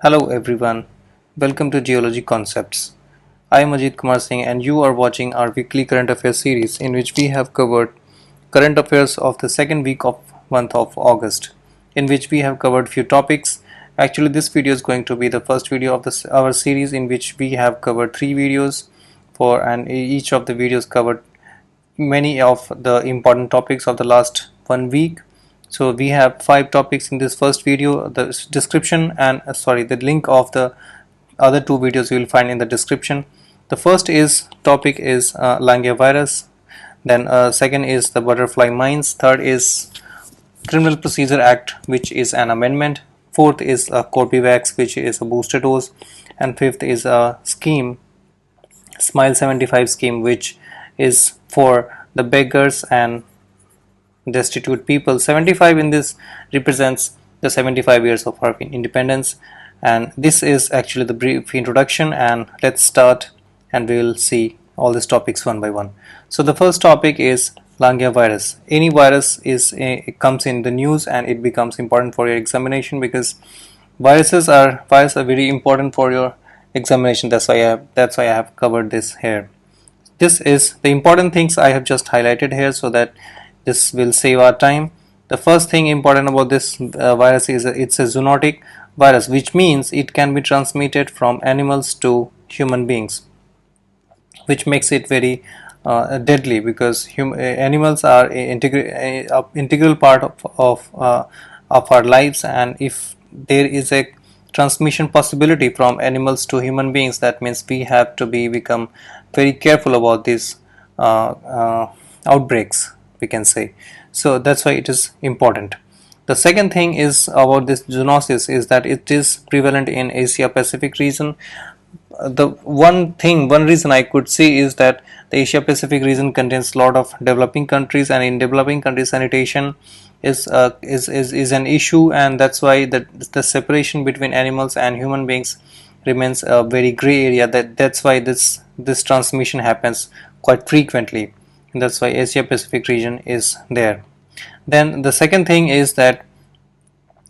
Hello everyone, welcome to Geology Concepts. I am Ajit Kumar Singh and you are watching our weekly current affairs series in which we have covered current affairs of the second week of month of August, in which we have covered few topics. Actually, this video is going to be the first video of our series in which we have covered three videos and each of the videos covered many of the important topics of the last 1 week. So we have 5 topics in this first video. The description and the link of the other 2 videos you will find in the description. The first is topic is Langia virus. Then second is the butterfly mines. Third is Criminal Procedure Act, which is an amendment. Fourth is Corbevax, which is a booster dose, and fifth is a scheme, Smile 75 scheme, which is for the beggars and destitute people. 75 in this represents the 75 years of our independence, and this is actually the brief introduction, and let's start and we will see all these topics one by one. So the first topic is Langia virus. Any virus it comes in the news and it becomes important for your examination because viruses are very important for your examination. That's why I have covered this here. This is the important things I have just highlighted here so that this will save our time. The first thing important about this virus is it's a zoonotic virus, which means it can be transmitted from animals to human beings, which makes it very deadly because animals are an integral part of our lives, and if there is a transmission possibility from animals to human beings, that means we have to become very careful about these outbreaks, we can say. So that's why it is important. The second thing is about this zoonosis is that it is prevalent in Asia Pacific region. The one reason I could see is that the Asia Pacific region contains a lot of developing countries, and in developing countries sanitation is an issue, and that's why the separation between animals and human beings remains a very gray area. That's why this transmission happens quite frequently, and that's why Asia Pacific region is there. Then the second thing is that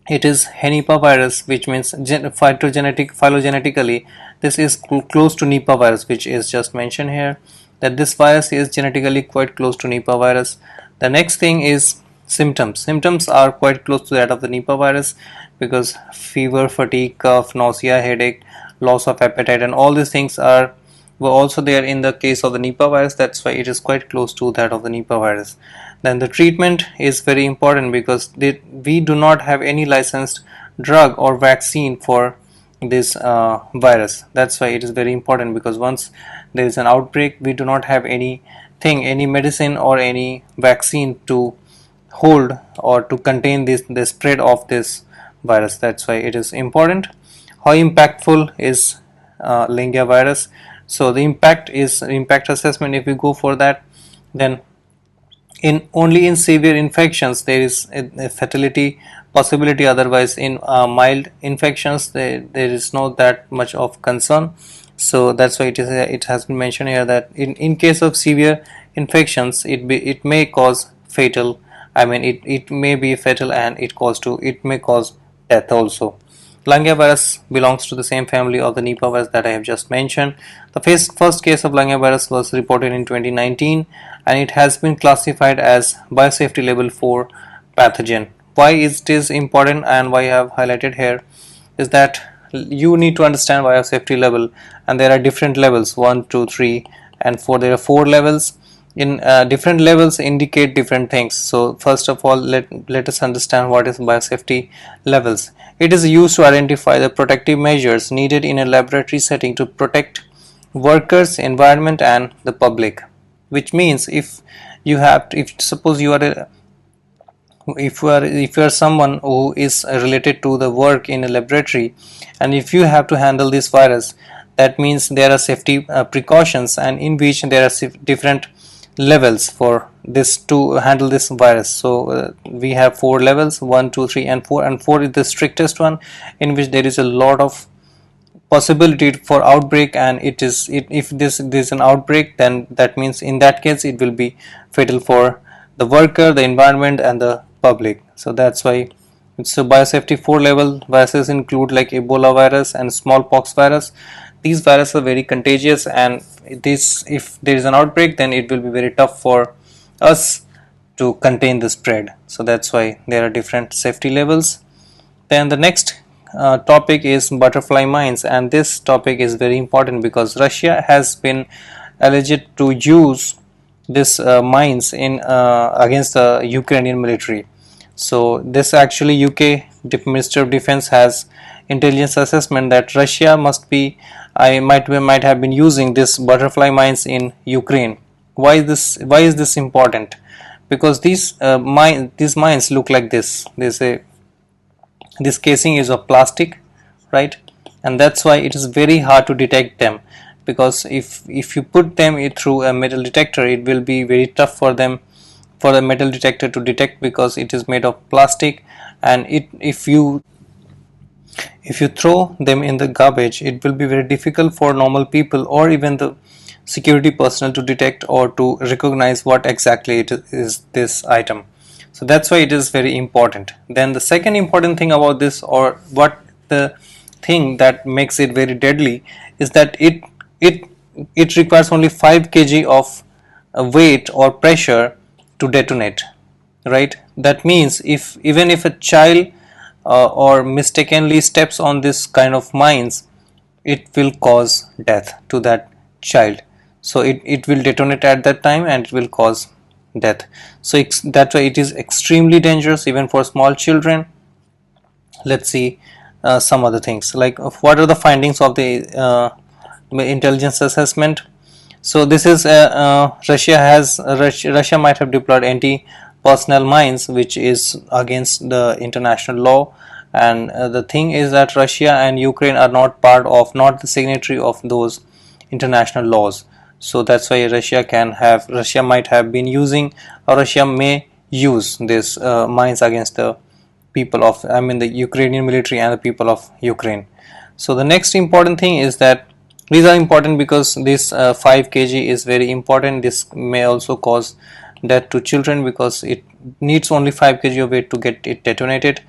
it is Henipa virus, which means phylogenetically this is close to Nipah virus, which is just mentioned here, that this virus is genetically quite close to Nipah virus. The next thing is symptoms are quite close to that of the Nipah virus because fever, fatigue, cough, nausea, headache, loss of appetite, and all these things were also there in the case of the Nipah virus. That's why it is quite close to that of the Nipah virus. Then the treatment is very important because we do not have any licensed drug or vaccine for this virus. That's why it is very important, because once there is an outbreak, we do not have any medicine or any vaccine to hold or to contain the spread of this virus. That's why it is important. How impactful is Langia virus? So the impact assessment. If we go for that, then only in severe infections there is a fatality possibility. Otherwise, in mild infections there is not that much of concern. So that's why it has been mentioned here that in case of severe infections, it may cause fatal. I mean, it may be fatal, and it may cause death also. Langia virus belongs to the same family of the Nipah virus that I have just mentioned. The first case of Langia virus was reported in 2019, and it has been classified as biosafety level 4 pathogen. Why it is important and why I have highlighted here is that you need to understand biosafety level, and there are different levels 1, 2, 3, and 4. There are 4 levels. In different levels indicate different things. So first of all, let us understand what is biosafety levels. It is used to identify the protective measures needed in a laboratory setting to protect workers, environment, and the public. Which means if suppose you are if you are someone who is related to the work in a laboratory, and if you have to handle this virus, that means there are safety precautions, and in which there are different levels for this to handle this virus. So we have 4 levels, 1, 2, 3, and 4, and 4 is the strictest one, in which there is a lot of possibility for outbreak, and if this is an outbreak, then that means in that case it will be fatal for the worker, the environment, and the public. So that's why So biosafety 4 level viruses include like Ebola virus and smallpox virus. These viruses are very contagious, and this, if there is an outbreak, then it will be very tough for us to contain the spread. So that's why there are different safety levels. Then the next topic is butterfly mines, and this topic is very important because Russia has been alleged to use this mines in against the Ukrainian military. So this actually UK Minister of Defense has intelligence assessment that Russia might have been using this butterfly mines in Ukraine. Why is this important? Because these mines look like this. This casing is of plastic, right? And that's why it is very hard to detect them, because if you put them through a metal detector, it will be very tough for the metal detector to detect, because it is made of plastic, and if you throw them in the garbage, it will be very difficult for normal people or even the security personnel to detect or to recognize what exactly it is, this item. So that's why it is very important. Then the second important thing about this, or what the thing that makes it very deadly, is that it it requires only 5 kg of weight or pressure to detonate, right? That means if even if a child or mistakenly steps on this kind of mines, it will cause death to that child. So it will detonate at that time and it will cause death. So that's why it is extremely dangerous even for small children. Let's see some other things, like what are the findings of the intelligence assessment. So this is Russia might have deployed anti-personnel mines, which is against the international law. And the thing is that Russia and Ukraine are not the signatory of those international laws. So that's why Russia might have been using, or Russia may use this mines against the people of, I mean, the Ukrainian military and the people of Ukraine. So the next important thing is that these are important because this 5 kg is very important. This may also cause death to children because it needs only 5 kg of weight to get it detonated.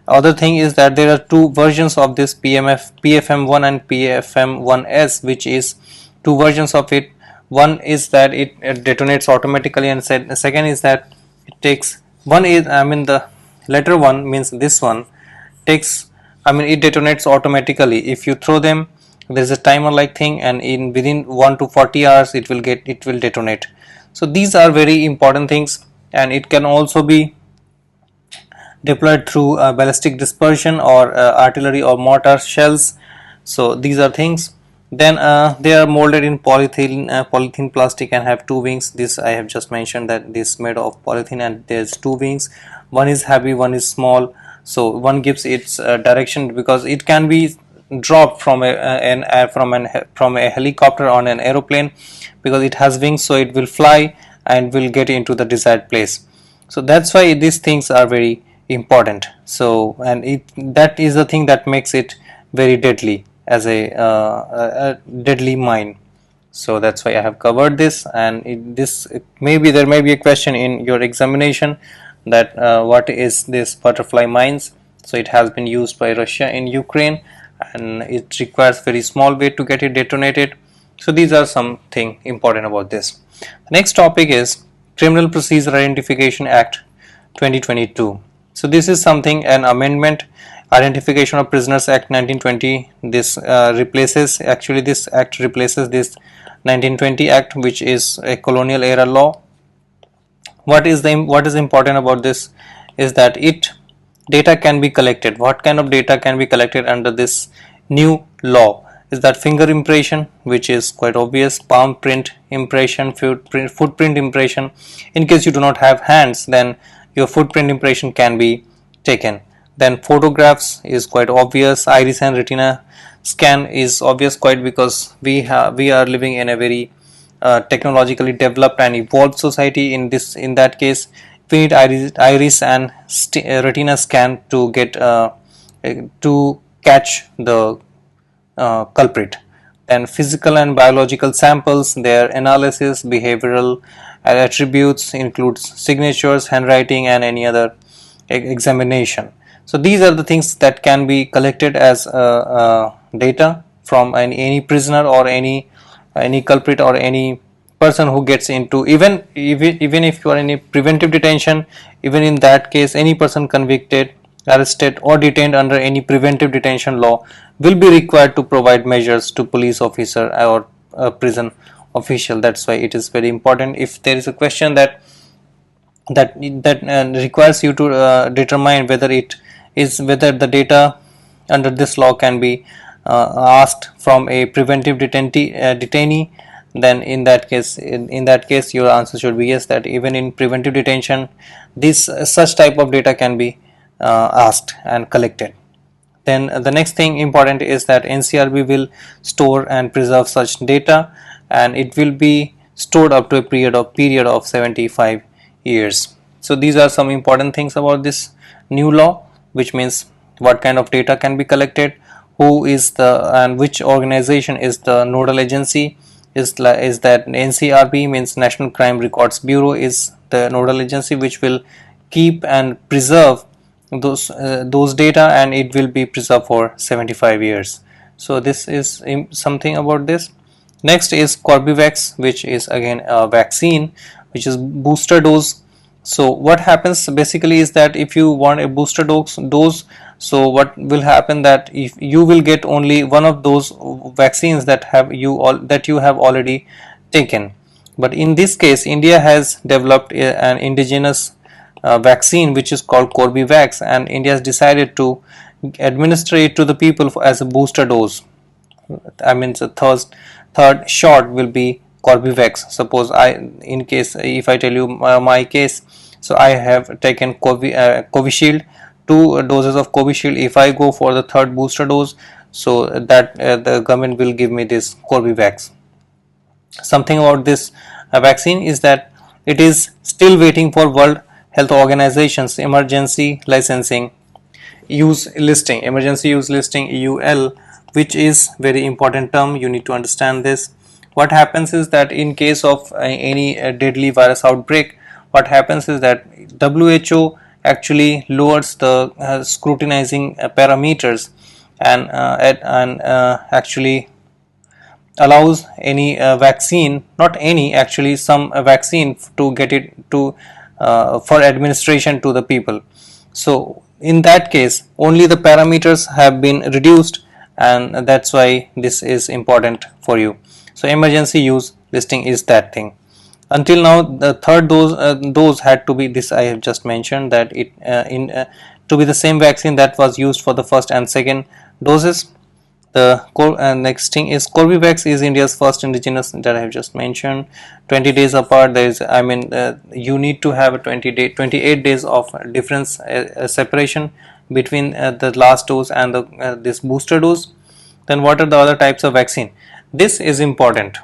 Other thing is that there are two versions of this PFM1 and PFM1S, which is two versions of it. One is that it detonates automatically, and second is that it takes, one is, I mean, the letter one means this one takes, I mean, it detonates automatically. If you throw them, there's a timer like thing, and in within 1 to 40 hours it will detonate. So these are very important things, and it can also be deployed through ballistic dispersion or artillery or mortar shells. So these are things. Then they are molded in polythene plastic and have two wings. This I have just mentioned, that this made of polythene and there's two wings. One is heavy, one is small. So one gives its direction, because it can be dropped from from a helicopter on an aeroplane, because it has wings, so it will fly and will get into the desired place. So that's why these things are very important. So, and that is the thing that makes it very deadly as a deadly mine. So that's why I have covered this, and maybe there may be a question in your examination that what is this butterfly mines. So it has been used by Russia in Ukraine, and it requires very small weight to get it detonated. So these are something important about this. The next topic is Criminal Procedure Identification Act 2022. So this is something, an amendment, Identification of Prisoners Act 1920. This this act replaces this 1920 Act, which is a colonial era law. What is important about this is that data can be collected. What kind of data can be collected under this new law is that finger impression, which is quite obvious, palm print impression, footprint impression. In case you do not have hands, then your footprint impression can be taken. Then photographs is quite obvious. Iris and retina scan is obvious, quite, because we are living in a very technologically developed and evolved society. In that case, we need iris and retina scan to get to catch the culprit. Then physical and biological samples, their analysis, behavioral attributes includes signatures, handwriting, and any other examination. So these are the things that can be collected as data from any prisoner or any culprit or any person who gets into, even if you are in a preventive detention, even in that case any person convicted, arrested or detained under any preventive detention law will be required to provide measures to police officer or prison official. That's why it is very important. If there is a question that requires you to determine whether the data under this law can be asked from a preventive detainee, then in that case your answer should be yes, that even in preventive detention this such type of data can be asked and collected. Then the next thing important is that NCRB will store and preserve such data, and it will be stored up to a period of 75 years. So these are some important things about this new law, which means what kind of data can be collected, who is the and which organization is the nodal agency. Is that NCRB, means National Crime Records Bureau, is the nodal agency which will keep and preserve those data, and it will be preserved for 75 years. So this is something about this. Next is Corbevax, which is again a vaccine which is booster dose. So what happens basically is that if you want a booster dose, so what will happen, that if you will get only one of those vaccines that you have already taken. But in this case India has developed an indigenous vaccine which is called Corbevax, and India has decided to administer it to the people as a booster dose. I mean the third shot will be Corbevax. Suppose in case if I tell you my case, so I have taken Covishield, 2 doses of Covishield. If I go for the third booster dose, so that the government will give me this Corbevax. Something about this vaccine is that it is still waiting for World Health Organization's emergency licensing use listing, emergency use listing, EUL, which is very important term. You need to understand this. What happens is that in case of any deadly virus outbreak, what happens is that WHO actually lowers the scrutinizing parameters, and actually allows any vaccine, not any, actually some vaccine to get it to for administration to the people. So in that case only the parameters have been reduced, and that's why this is important for you. So emergency use listing is that thing. Until now the third dose had to be this, I have just mentioned that it to be the same vaccine that was used for the first and second doses. The next thing is Corbevax is India's first indigenous, that I have just mentioned. 20 days apart, there is, I mean, you need to have a 28 days of difference separation between the last dose and this booster dose. Then what are the other types of vaccine? This is important.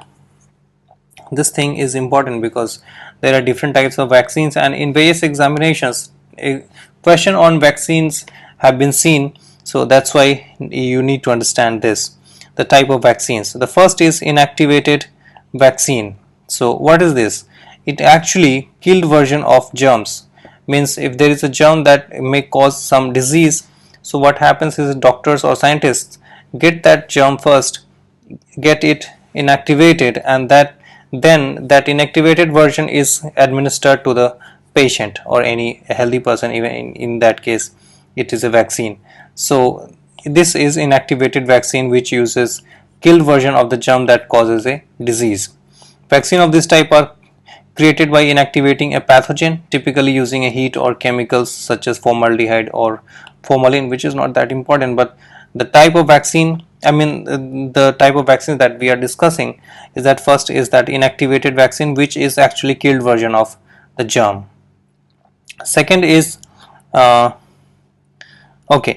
This thing is important because there are different types of vaccines, and in various examinations a question on vaccines have been seen. So that's why you need to understand this, the type of vaccines. The first is inactivated vaccine. So what is this? It actually killed version of germs, means if there is a germ that may cause some disease, so what happens is doctors or scientists get that germ first, get it inactivated, and then that inactivated version is administered to the patient or any healthy person. Even in that case it is a vaccine. So this is inactivated vaccine which uses killed version of the germ that causes a disease. Vaccine of this type are created by inactivating a pathogen, typically using a heat or chemicals such as formaldehyde or formalin, which is not that important. But the type of vaccine, I mean the type of vaccine that we are discussing is that first is that inactivated vaccine which is actually killed version of the germ. Second is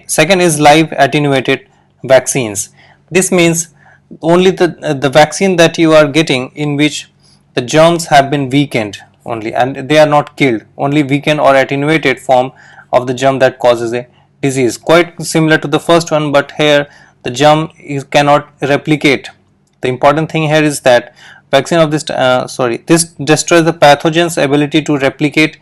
second is live attenuated vaccines. This means only the vaccine that you are getting in which the germs have been weakened only, and they are not killed, only weakened or attenuated form of the germ that causes a disease. Quite similar to the first one, but here the germ cannot replicate. The important thing here is that vaccine of this this destroys the pathogen's ability to replicate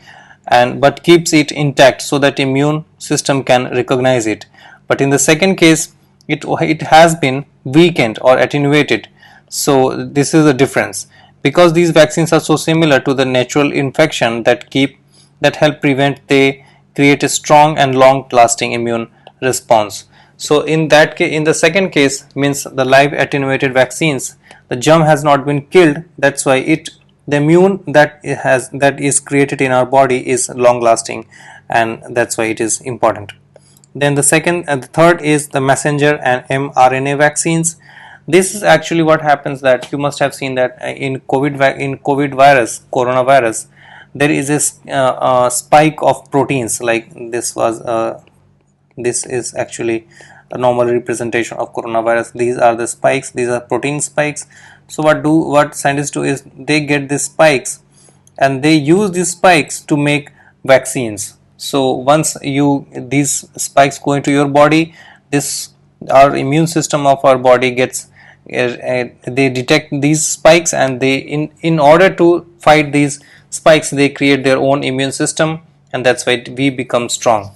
and but keeps it intact so that immune system can recognize it. But in the second case, it has been weakened or attenuated. So this is the difference. Because these vaccines are so similar to the natural infection that help prevent, they create a strong and long lasting immune response. So in that case, in the second case, means the live attenuated vaccines, the germ has not been killed. That's why the immune that is created in our body is long lasting, and that's why it is important. Then the second and the third is the messenger and mRNA vaccines. This is actually what happens, that you must have seen that in COVID virus, coronavirus, there is a spike of proteins. Like this is actually a normal representation of coronavirus. These are the spikes, these are protein spikes. So what scientists do is they get these spikes and they use these spikes to make vaccines. So once these spikes go into your body, this our immune system of our body gets they detect these spikes, and they in order to fight these spikes, they create their own immune system, and that's why we become strong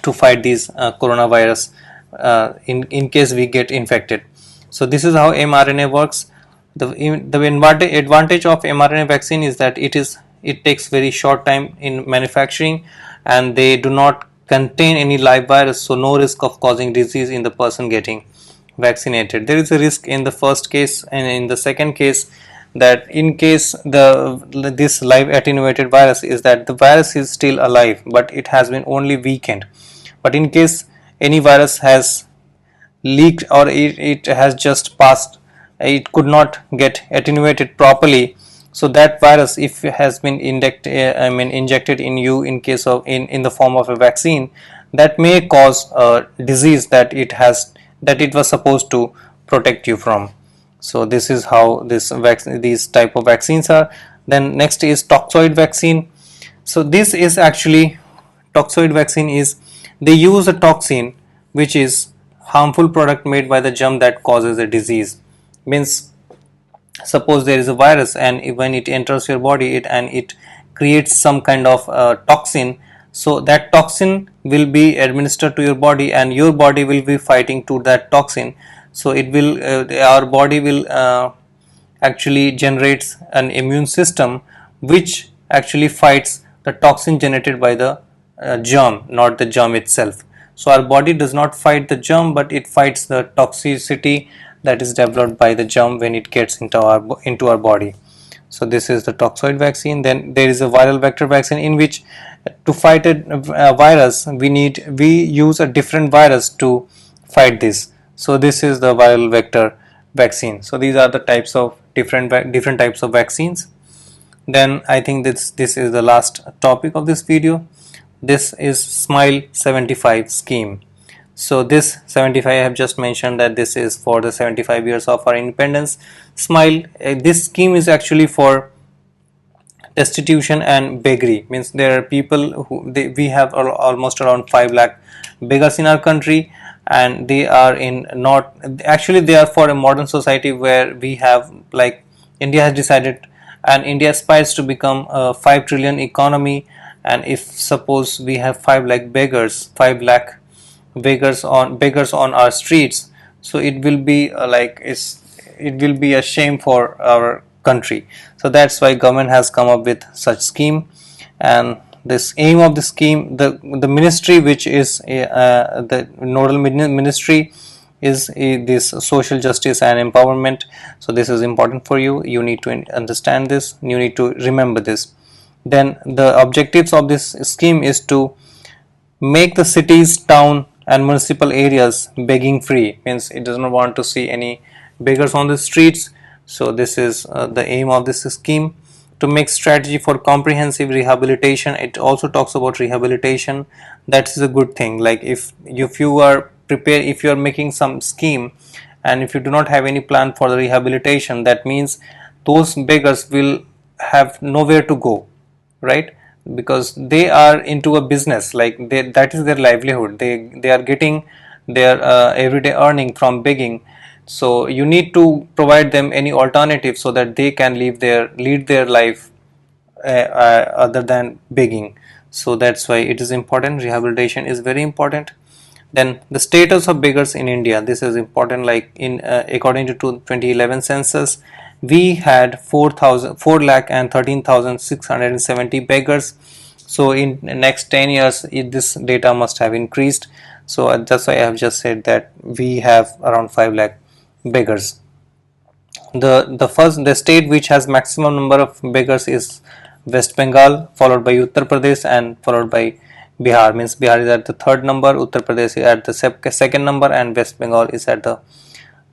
to fight these coronavirus in case we get infected. So this is how mRNA works. The advantage of mRNA vaccine is that it takes very short time in manufacturing, and they do not contain any live virus, so no risk of causing disease in the person getting vaccinated. There is a risk in the first case, and in the second case, that in case this live attenuated virus is that the virus is still alive, but it has been only weakened. But in case any virus has leaked, or it has just passed, it could not get attenuated properly, so that virus, if it has been injected in you in case of in the form of a vaccine, that may cause a disease that it was supposed to protect you from. So this is how these type of vaccines are. Then next is toxoid vaccine. So this is actually, toxoid vaccine is, they use a toxin which is harmful product made by the germ that causes a disease. Means suppose there is a virus, and when it enters your body, it creates some kind of toxin. So that toxin will be administered to your body, and your body will be fighting to that toxin. So it will our body will actually generates an immune system which actually fights the toxin generated by the germ, not the germ itself. So our body does not fight the germ, but it fights the toxicity that is developed by the germ when it gets into our body. So this is the toxoid vaccine. Then there is a viral vector vaccine, in which to fight a virus we use a different virus to fight this. So this is the viral vector vaccine. So these are the types of different types of vaccines. Then I think this is the last topic of this video. This is Smile 75 scheme. So this 75, I have just mentioned that this is for the 75 years of our independence. Smile, this scheme is actually for destitution and beggary. Means there are people we have almost around 5 lakh beggars in our country, and they are in not actually they are for a modern society where we have, like, India has decided, and India aspires to become a 5 trillion economy. And if suppose we have 5 lakh beggars on our streets, so it will be it will be a shame for our country. So that's why government has come up with such scheme. And this aim of the scheme, the ministry which is the nodal ministry is this social justice and empowerment. So this is important for you. You need to understand this, you need to remember this. Then the objectives of this scheme is to make the cities, town and municipal areas begging free. Means it does not want to see any beggars on the streets. So this is the aim of this scheme. To make strategy for comprehensive rehabilitation. It also talks about rehabilitation. That is a good thing. Like if you are prepared, if you are making some scheme and if you do not have any plan for the rehabilitation, that means those beggars will have nowhere to go, right? Because they are into a business, like that is their livelihood. They are getting their everyday earning from begging. So you need to provide them any alternative so that they can lead their life other than begging. so that's why it is important. Rehabilitation is very important. Then the status of beggars in India, this is important. Like in according to 2011 census, we had 4,13,670 beggars. So in the next 10 years this data must have increased. So that's why I have just said that we have around 5 lakh beggars. The state which has maximum number of beggars is West Bengal, followed by Uttar Pradesh and followed by Bihar. Means Bihar is at the third number, Uttar Pradesh is at the second number, and West Bengal is at the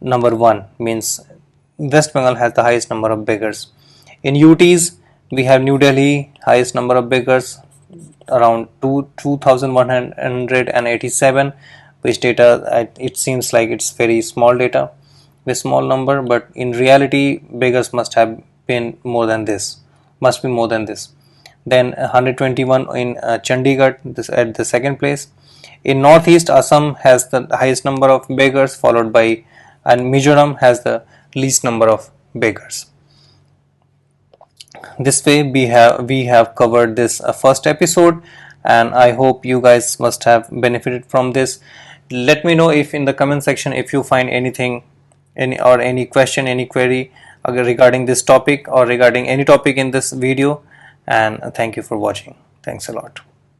number one. Means West Bengal has the highest number of beggars. In UTs, we have New Delhi, highest number of beggars, around 2,187, which data it seems like it's very small data, a small number, but in reality beggars must have been more than this, must be more than this. Then 121 in Chandigarh, this at the second place. In northeast, Assam has the highest number of beggars, followed by, and Mizoram has the least number of beggars. This way we have covered this first episode, and I hope you guys must have benefited from this. Let me know if in the comment section if you find anything, any question, any query regarding this topic or regarding any topic in this video. And thank you for watching. Thanks a lot.